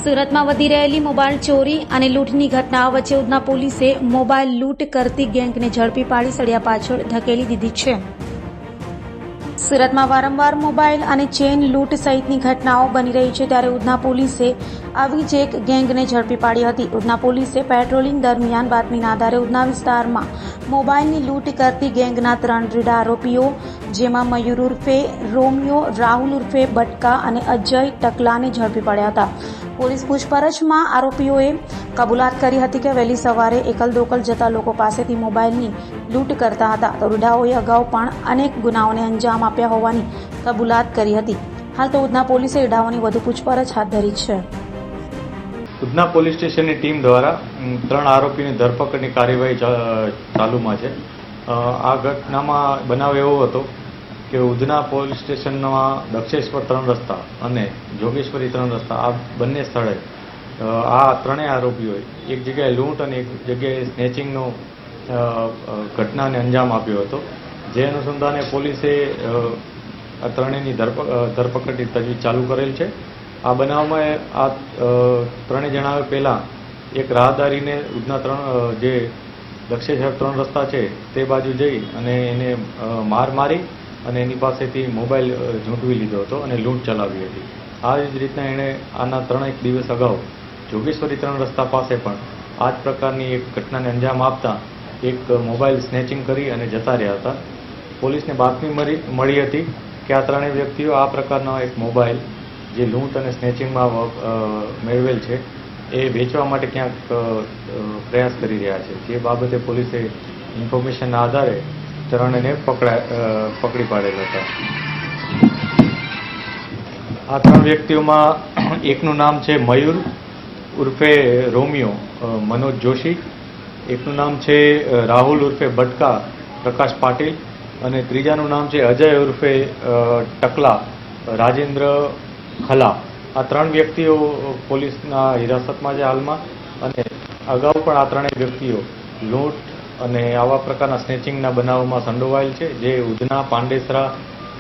સુરતમાં વધી રહેલી મોબાઈલ ચોરી અને લૂંટની ઘટનાઓ વચ્ચે ઉધના પોલીસે મોબાઈલ લૂંટ કરતી ગેંગને ઝડપી પાડી સળિયા પાછળ ધકેલી દીધી છે। સુરતમાં વારંવાર મોબાઈલ અને ચેન લૂંટ સહિતની ઘટનાઓ બની રહી છે, ત્યારે ઉધના પોલીસે આવી જ એક ગેંગને ઝડપી પાડી હતી। ઉધના પોલીસે પેટ્રોલિંગ દરમિયાન બાતમીના આધારે ઉધના વિસ્તારમાં મોબાઈલની લૂંટ કરતી ગેંગના 3 રીઢા આરોપીઓ, જેમાં મયુર ઉર્ફે રોમિયો, રાહુલ ઉર્ફે બટકા અને અજય ટકલાને ઝડપી પડ્યા હતા। પોલીસ પૂછપરછમાં આરોપીઓએ કબૂલાત કરી હતી કે વહેલી સવારે એકલ દોકલ જતા લોકો પાસેથી મોબાઈલની લૂંટ કરતા હતા। તો રીઢાઓએ અગાઉ પણ અનેક ગુનાઓને અંજામ આપ્યા હોવાની કબૂલાત કરી હતી। હાલ તો ઉધના પોલીસે રીઢાઓની વધુ પૂછપરછ હાથ ધરી છે। ઉધના પોલીસ સ્ટેશનની ટીમ દ્વારા 3 આરોપીની ધરપકડની કાર્યવાહી ચાલુમાં છે। આ ઘટનામાં બનાવ એવો હતો કે ઉધના પોલીસ સ્ટેશનમાં દક્ષેશ્વર 3 રસ્તા અને જોગેશ્વરી 3 રસ્તા આ બંને સ્થળે આ ત્રણેય આરોપીઓએ એક જગ્યાએ લૂંટ અને એક જગ્યાએ સ્નેચિંગનો ઘટનાને અંજામ આપ્યો હતો। જે અનુસંધાને પોલીસે આ ત્રણેયની ધરપકડની તજવીજ ચાલુ કરેલ છે। આ બનાવમાં આ ત્રણેય જણાએ પહેલાં એક રાહદારીને ઉધના જે દક્ષેશ્વર 3 રસ્તા છે તે બાજુ જઈ અને એને માર મારી અને એની પાસેથી મોબાઈલ ઝૂંટવી લીધો હતો અને લૂંટ ચલાવી હતી। આ જ રીતના એણે આના 3 દિવસ અગાઉ જોગેશ્વરી 3 રસ્તા પાસે પણ આ જ પ્રકારની એક ઘટનાને અંજામ આપતા એક મોબાઈલ સ્નેચિંગ કરી અને જતા રહ્યા હતા। પોલીસને બાતમી મળી હતી કે આ ત્રણેય વ્યક્તિઓ આ પ્રકારનો એક મોબાઈલ જે લૂંટ અને સ્નેચિંગમાં મેળવેલ છે એ વેચવા માટે ક્યાંક પ્રયાસ કરી રહ્યા છે। જે બાબતે પોલીસે ઇન્ફોર્મેશનના આધારે ત્રણેયને પકડી પાડેલ હતા। આ 3 વ્યક્તિઓમાં એકનું નામ છે મયુર ઉર્ફે રોમિયો મનોજ જોશી, એકનું નામ છે રાહુલ ઉર્ફે બટકા પ્રકાશ પાટીલ અને ત્રીજાનું નામ છે અજય ઉર્ફે ટકલા રાજેન્દ્ર ખલા। આ 3 વ્યક્તિઓ પોલીસના હિરાસતમાં છે હાલમાં અને અગાઉ પણ આ ત્રણેય વ્યક્તિઓ લૂંટ અને આવા પ્રકારના સ્નેચિંગના બનાવોમાં સંડોવાયેલ છે। જે ઉધના, પાંડેસરા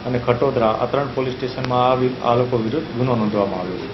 અને ખટોદરા આ 3 પોલીસ સ્ટેશનમાં આ લોકો વિરુદ્ધ ગુનો નોંધવામાં આવ્યો છે।